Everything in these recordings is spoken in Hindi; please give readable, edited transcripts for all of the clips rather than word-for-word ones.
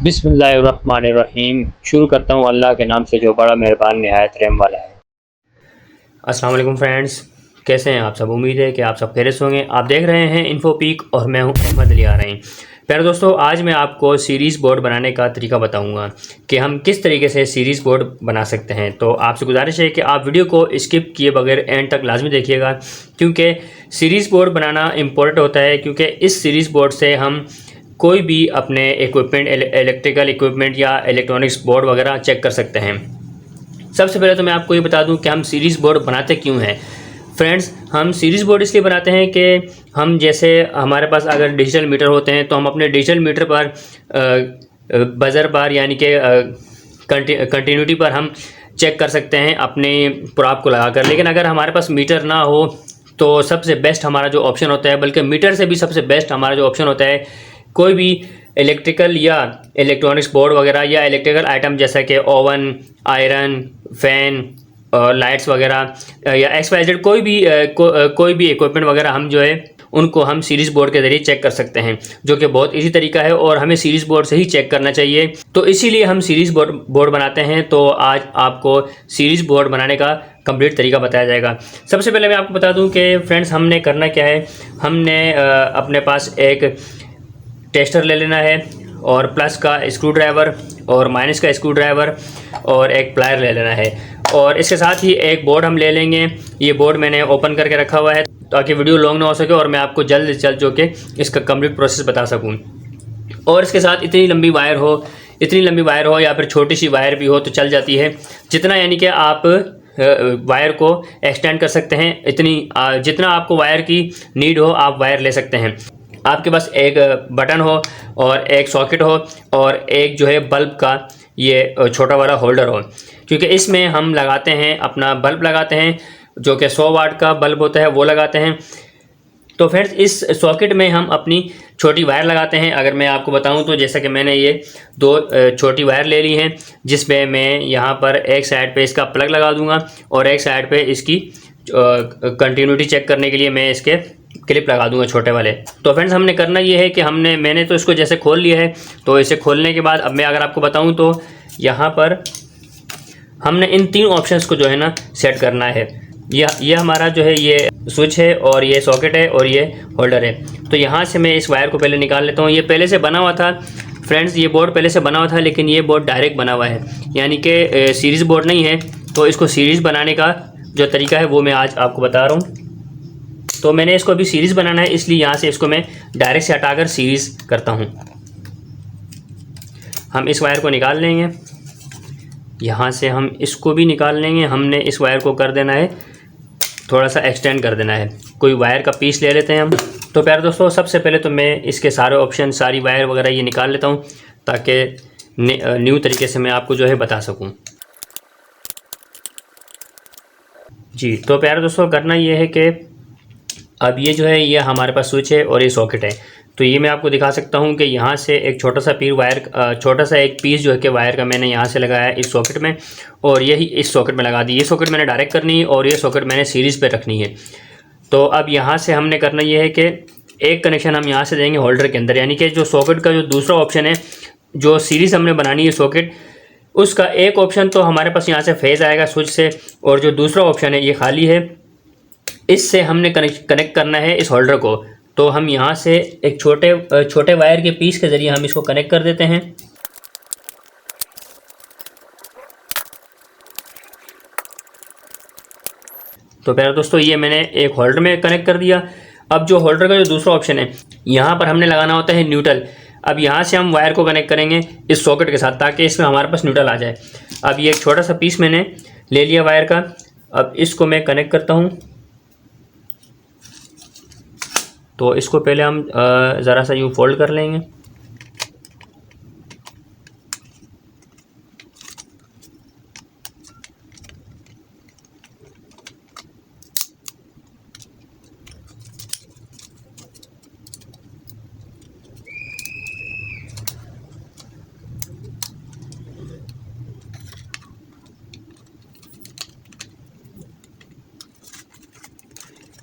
बिस्मिल्लाहिर्रहमानिर्रहीम। शुरू करता हूँ अल्लाह के नाम से जो बड़ा मेहरबान निहायत रहम वाला है। अस्सलाम वालेकुम फ्रेंड्स, कैसे हैं आप सब। उम्मीद है कि आप सब खैरियत होंगे। आप देख रहे हैं इन्फोपीक और मैं हूँ अहमद अली आरही। प्यारे दोस्तों, आज मैं आपको सीरीज़ बोर्ड बनाने का तरीका बताऊंगा कि हम किस तरीके से सीरीज़ बोर्ड बना सकते हैं। तो आपसे गुजारिश है कि आप वीडियो को स्किप किए बगैर एंड तक लाजमी देखिएगा, क्योंकि सीरीज़ बोर्ड बनाना इम्पोर्टेंट होता है। क्योंकि इस सीरीज़ बोर्ड से हम कोई भी अपने इक्विपमेंट, इलेक्ट्रिकल इक्विपमेंट या इलेक्ट्रॉनिक्स बोर्ड वगैरह चेक कर सकते हैं। सबसे पहले तो मैं आपको ये बता दूं कि हम सीरीज़ बोर्ड बनाते क्यों हैं। फ्रेंड्स, हम सीरीज़ बोर्ड इसलिए बनाते हैं कि हम जैसे हमारे पास अगर डिजिटल मीटर होते हैं तो हम अपने डिजिटल मीटर पर बज़र पर यानी कि कंटिन्यूटी पर हम चेक कर सकते हैं अपने प्रॉब को लगाकर। लेकिन अगर हमारे पास मीटर ना हो तो सबसे बेस्ट हमारा जो ऑप्शन होता है, बल्कि मीटर से भी सबसे बेस्ट हमारा जो ऑप्शन होता है, कोई भी इलेक्ट्रिकल या इलेक्ट्रॉनिक्स बोर्ड वगैरह या इलेक्ट्रिकल आइटम जैसा कि ओवन, आयरन, फैन और लाइट्स वगैरह या XYZ कोई भी इक्विपमेंट वगैरह हम जो है उनको हम सीरीज़ बोर्ड के ज़रिए चेक कर सकते हैं, जो कि बहुत इजी तरीका है और हमें सीरीज़ बोर्ड से ही चेक करना चाहिए। तो इसीलिए हम सीरीज़ बोर्ड बनाते हैं। तो आज आपको सीरीज़ बोर्ड बनाने का कंप्लीट तरीका बताया जाएगा। सबसे पहले मैं आपको बता दूं कि फ्रेंड्स, हमने करना क्या है। हमने अपने पास एक टेस्टर ले लेना है और प्लस का स्क्रू ड्राइवर और माइनस का स्क्रू ड्राइवर और एक प्लायर ले लेना है। और इसके साथ ही एक बोर्ड हम ले लेंगे। ये बोर्ड मैंने ओपन करके रखा हुआ है ताकि वीडियो लॉन्ग ना हो सके और मैं आपको जल्द से जल्द जो कि इसका कंप्लीट प्रोसेस बता सकूं। और इसके साथ इतनी लंबी वायर हो या फिर छोटी सी वायर भी हो तो चल जाती है। जितना यानी कि आप वायर को एक्सटेंड कर सकते हैं, जितना आपको वायर की नीड हो आप वायर ले सकते हैं। आपके पास एक बटन हो और एक सॉकेट हो और एक जो है बल्ब का ये छोटा वाला होल्डर हो, क्योंकि इसमें हम लगाते हैं अपना बल्ब लगाते हैं, जो कि 100 वाट का बल्ब होता है वो लगाते हैं। तो फ्रेंड्स, इस सॉकेट में हम अपनी छोटी वायर लगाते हैं। अगर मैं आपको बताऊं तो जैसा कि मैंने ये 2 छोटी वायर ले ली हैं, जिसमें मैं यहाँ पर एक साइड पे इसका प्लग लगा दूंगा और एक साइड पे इसकी कंटिन्यूटी चेक करने के लिए मैं इसके क्लिप लगा दूंगा छोटे वाले। तो फ्रेंड्स, हमने करना ये है कि मैंने तो इसको जैसे खोल लिया है। तो इसे खोलने के बाद अब मैं अगर आपको बताऊं तो यहाँ पर हमने इन 3 ऑप्शंस को जो है ना सेट करना है। यह हमारा जो है ये स्विच है और ये सॉकेट है और ये होल्डर है। तो यहाँ से मैं इस वायर को पहले निकाल लेता हूँ। ये पहले से बना हुआ था फ्रेंड्स, ये बोर्ड पहले से बना हुआ था, लेकिन ये बोर्ड डायरेक्ट बना हुआ है, यानी कि सीरीज़ बोर्ड नहीं है। तो इसको सीरीज़ बनाने का जो तरीका है वो मैं आज आपको बता रहा हूँ। तो मैंने इसको अभी सीरीज़ बनाना है, इसलिए यहाँ से इसको मैं डायरेक्ट से हटाकर सीरीज़ करता हूँ। हम इस वायर को निकाल लेंगे, यहाँ से हम इसको भी निकाल लेंगे। हमने इस वायर को कर देना है, थोड़ा सा एक्सटेंड कर देना है। कोई वायर का पीस ले लेते हैं हम। तो प्यारे दोस्तों, सबसे पहले तो मैं इसके सारे ऑप्शन, सारी वायर वगैरह ये निकाल लेता हूँ ताकि न्यू तरीके से मैं आपको जो है बता सकूँ। जी, तो प्यारे दोस्तों, करना ये है कि अब ये जो है ये हमारे पास स्विच है और ये सॉकेट है। तो ये मैं आपको दिखा सकता हूँ कि यहाँ से एक छोटा सा एक पीस जो है कि वायर का मैंने यहाँ से लगाया है इस सॉकेट में, और यही इस सॉकेट में लगा दी। ये सॉकेट मैंने डायरेक्ट करनी है और ये सॉकेट मैंने सीरीज़ पे रखनी है। तो अब यहाँ से हमने करना ये है कि एक कनेक्शन हम यहाँ से देंगे होल्डर के अंदर, यानी कि जो सॉकेट का जो दूसरा ऑप्शन है, जो सीरीज़ हमने बनानी है सॉकेट, उसका एक ऑप्शन तो हमारे पास यहाँ से फेज़ आएगा स्विच से, और जो दूसरा ऑप्शन है ये खाली है, इससे हमने कनेक्ट करना है इस होल्डर को। तो हम यहाँ से एक छोटे वायर के पीस के ज़रिए हम इसको कनेक्ट कर देते हैं। तो प्यारे दोस्तों, ये मैंने एक होल्डर में कनेक्ट कर दिया। अब जो होल्डर का जो दूसरा ऑप्शन है, यहाँ पर हमने लगाना होता है न्यूट्रल। अब यहाँ से हम वायर को कनेक्ट करेंगे इस सॉकेट के साथ, ताकि इसमें हमारे पास न्यूट्रल आ जाए। अब ये एक छोटा सा पीस मैंने ले लिया वायर का। अब इसको मैं कनेक्ट करता हूँ। तो इसको पहले हम ज़रा सा यूँ फोल्ड कर लेंगे।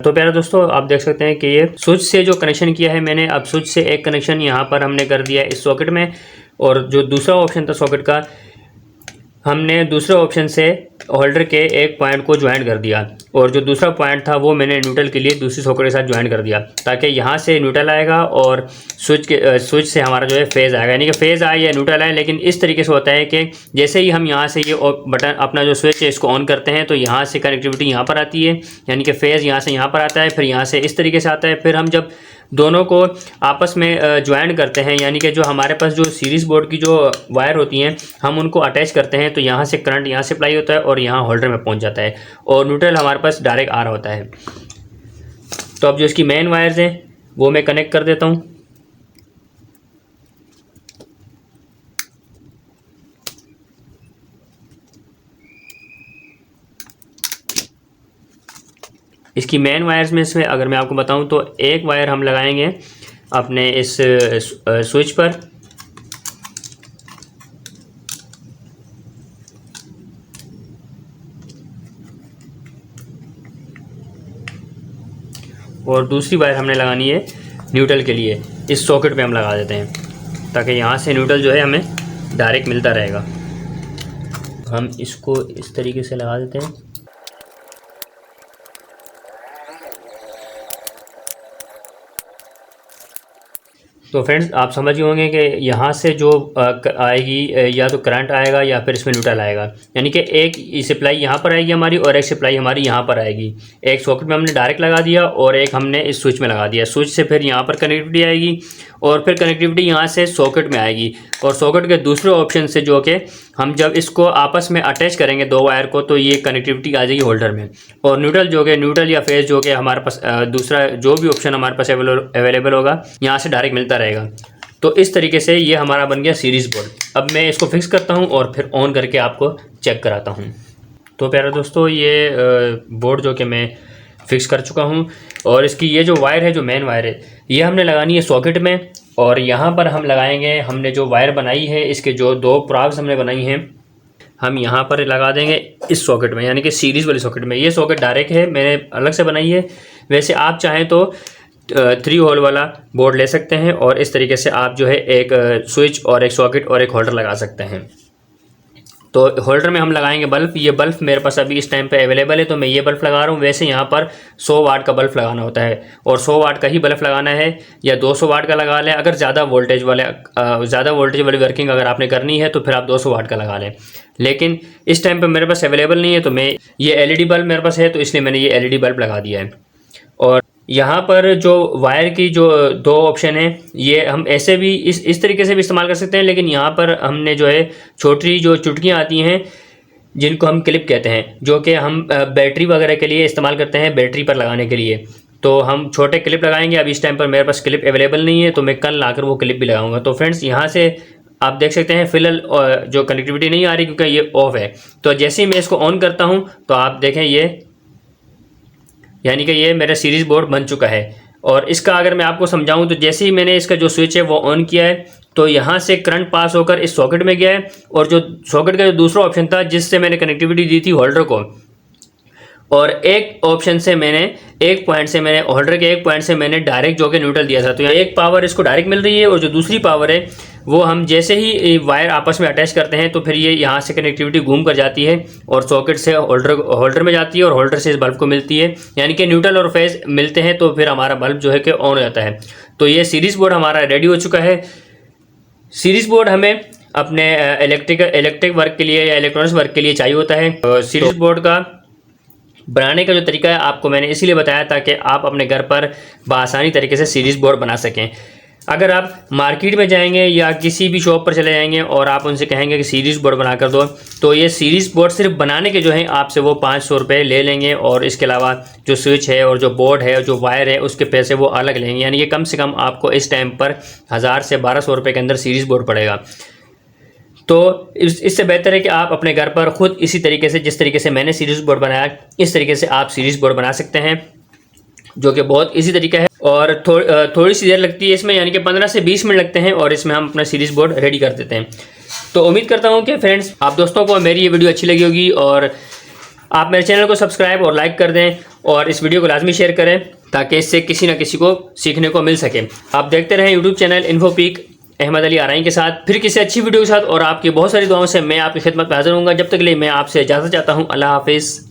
तो प्यारे दोस्तों, आप देख सकते हैं कि ये स्विच से जो कनेक्शन किया है मैंने, अब स्विच से एक कनेक्शन यहाँ पर हमने कर दिया है इस सॉकेट में, और जो दूसरा ऑप्शन था सॉकेट का, हमने दूसरे ऑप्शन से होल्डर के एक पॉइंट को ज्वाइन कर दिया और जो दूसरा पॉइंट था वो मैंने न्यूट्रल के लिए दूसरी सॉकेट के साथ ज्वाइन कर दिया, ताकि यहाँ से न्यूट्रल आएगा और स्विच से हमारा जो है फेज़ आएगा, यानी कि फेज़ आए या न्यूट्रल आए। लेकिन इस तरीके से होता है कि जैसे ही हम यहाँ से ये बटन अपना जो स्विच है इसको ऑन करते हैं तो यहाँ से कनेक्टिविटी यहाँ पर आती है, यानी कि फेज़ यहाँ से यहाँ पर आता है, फिर यहाँ से इस तरीके से आता है। फिर हम जब दोनों को आपस में ज्वाइन करते हैं, यानी कि जो हमारे पास जो सीरीज़ बोर्ड की जो वायर होती हैं हम उनको अटैच करते हैं, तो यहाँ से करंट यहाँ से अप्लाई होता है और यहाँ होल्डर में पहुँच जाता है और न्यूट्रल हमारे पास डायरेक्ट आ रहा होता है। तो अब जो इसकी मेन वायर्स हैं वो मैं कनेक्ट कर देता हूँ। इसकी मेन वायर्स में से अगर मैं आपको बताऊं तो एक वायर हम लगाएंगे अपने इस स्विच पर, और दूसरी वायर हमने लगानी है न्यूट्रल के लिए। इस सॉकेट पे हम लगा देते हैं ताकि यहाँ से न्यूट्रल जो है हमें डायरेक्ट मिलता रहेगा। हम इसको इस तरीके से लगा देते हैं। तो फ्रेंड्स आप समझ गए होंगे कि यहाँ से जो आएगी या तो करंट आएगा या फिर इसमें न्यूट्रल आएगा, यानी कि एक सप्लाई यहाँ पर आएगी हमारी और एक सप्लाई हमारी यहाँ पर आएगी। एक सॉकेट में हमने डायरेक्ट लगा दिया और एक हमने इस स्विच में लगा दिया। स्विच से फिर यहाँ पर कनेक्टिविटी आएगी और फिर कनेक्टिविटी यहाँ से सॉकेट में आएगी और सॉकेट के दूसरे ऑप्शन से जो कि हम जब इसको आपस में अटैच करेंगे दो वायर को तो ये कनेक्टिविटी आ जाएगी होल्डर में। और न्यूट्रल या फेज जो कि हमारे पास दूसरा जो भी ऑप्शन हमारे पास अवेलेबल होगा यहाँ से डायरेक्ट मिलता रहेगा। तो इस तरीके से ये हमारा बन गया सीरीज़ बोर्ड। अब मैं इसको फिक्स करता हूँ और फिर ऑन करके आपको चेक कराता हूँ। तो प्यारे दोस्तों ये बोर्ड जो कि मैं फिक्स कर चुका हूँ और इसकी ये जो वायर है, जो मेन वायर है, ये हमने लगानी है सॉकेट में और यहाँ पर हम लगाएंगे, हमने जो वायर बनाई है इसके जो दो प्राग्स हमने बनाई हैं हम यहाँ पर लगा देंगे इस सॉकेट में, यानी कि सीरीज़ वाली सॉकेट में। ये सॉकेट डायरेक्ट है, मैंने अलग से बनाई है। वैसे आप चाहें तो 3 होल वाला बोर्ड ले सकते हैं और इस तरीके से आप जो है एक स्विच और एक सॉकेट और एक होल्डर लगा सकते हैं। तो होल्डर में हम लगाएंगे बल्ब। ये बल्ब मेरे पास अभी इस टाइम पे अवेलेबल है तो मैं ये बल्ब लगा रहा हूँ। वैसे यहाँ पर 100 वाट का बल्ब लगाना होता है और 100 वाट का ही बल्ब लगाना है या 200 वाट का लगा लें। अगर ज़्यादा वोल्टेज वाली वर्किंग अगर आपने करनी है तो फिर आप 200 वाट का लगा लें। लेकिन इस टाइम पे मेरे पास अवेलेबल नहीं है तो मैं ये एलईडी बल्ब मेरे पास है तो इसलिए मैंने ये एलईडी बल्ब लगा दिया है। और यहाँ पर जो वायर की जो 2 ऑप्शन है ये हम ऐसे भी इस तरीके से भी इस्तेमाल कर सकते हैं, लेकिन यहाँ पर हमने जो है छोटी जो चुटकियाँ आती हैं जिनको हम क्लिप कहते हैं, जो कि हम बैटरी वगैरह के लिए इस्तेमाल करते हैं, बैटरी पर लगाने के लिए। तो हम छोटे क्लिप लगाएंगे। अब इस टाइम पर मेरे पास क्लिप अवेलेबल नहीं है तो मैं कल लाकर वो क्लिप भी लगाऊंगा। तो फ्रेंड्स यहाँ से आप देख सकते हैं फिलहाल जो कनेक्टिविटी नहीं आ रही क्योंकि ये ऑफ है। तो जैसे ही मैं इसको ऑन करता हूँ तो आप देखें ये, यानी कि ये मेरा सीरीज़ बोर्ड बन चुका है। और इसका अगर मैं आपको समझाऊं तो जैसे ही मैंने इसका जो स्विच है वो ऑन किया है तो यहाँ से करंट पास होकर इस सॉकेट में गया है और जो सॉकेट का जो दूसरा ऑप्शन था जिससे मैंने कनेक्टिविटी दी थी होल्डर को, और एक ऑप्शन से मैंने होल्डर के एक पॉइंट से मैंने डायरेक्ट जो कि न्यूट्रल दिया था। तो यहाँ एक पावर इसको डायरेक्ट मिल रही है और जो दूसरी पावर है वो हम जैसे ही वायर आपस में अटैच करते हैं तो फिर ये यहाँ से कनेक्टिविटी घूम कर जाती है और सॉकेट से होल्डर में जाती है और होल्डर से इस बल्ब को मिलती है, यानी कि न्यूट्रल और फेज मिलते हैं तो फिर हमारा बल्ब जो है कि ऑन हो जाता है। तो ये सीरीज़ बोर्ड हमारा रेडी हो चुका है। सीरीज़ बोर्ड हमें अपने इलेक्ट्रिक वर्क के लिए या इलेक्ट्रॉनिक्स वर्क के लिए चाहिए होता है। सीरीज़ बोर्ड का बनाने का जो तरीका है आपको मैंने इसीलिए बताया ताकि आप अपने घर पर बआसानी तरीके से सीरीज़ बोर्ड बना सकें। अगर आप मार्केट में जाएंगे या किसी भी शॉप पर चले जाएंगे और आप उनसे कहेंगे कि सीरीज़ बोर्ड बना कर दो तो ये सीरीज़ बोर्ड सिर्फ बनाने के जो है आपसे वो 500 रुपये ले लेंगे और इसके अलावा जो स्विच है और जो बोर्ड है जो वायर है उसके पैसे वो अलग लेंगे, यानी कि कम से कम आपको इस टाइम पर 1000 से 1200 रुपये के अंदर सीरीज़ बोर्ड पड़ेगा। तो इससे बेहतर है कि आप अपने घर पर ख़ुद इसी तरीके से जिस तरीके से मैंने सीरीज़ बोर्ड बनाया इस तरीके से आप सीरीज़ बोर्ड बना सकते हैं, जो कि बहुत इजी तरीका है और थोड़ी सी देर लगती है इसमें, यानी कि 15 से 20 मिनट लगते हैं और इसमें हम अपना सीरीज़ बोर्ड रेडी कर देते हैं। तो उम्मीद करता हूं कि फ्रेंड्स आप दोस्तों को मेरी ये वीडियो अच्छी लगी होगी और आप मेरे चैनल को सब्सक्राइब और लाइक कर दें और इस वीडियो को लाजमी शेयर करें ताकि इससे किसी न किसी को सीखने को मिल सके। आप देखते रहें यूट्यूब चैनल इन्फोपीक अहमद अली आरई के साथ फिर किसी अच्छी वीडियो के साथ और आपकी बहुत सारी दुआओं से मैं आपकी खिदमत में हाजिर हूँगा। जब तक के लिए मैं आपसे इजाज़त चाहता हूँ। अल्लाह हाफिज़।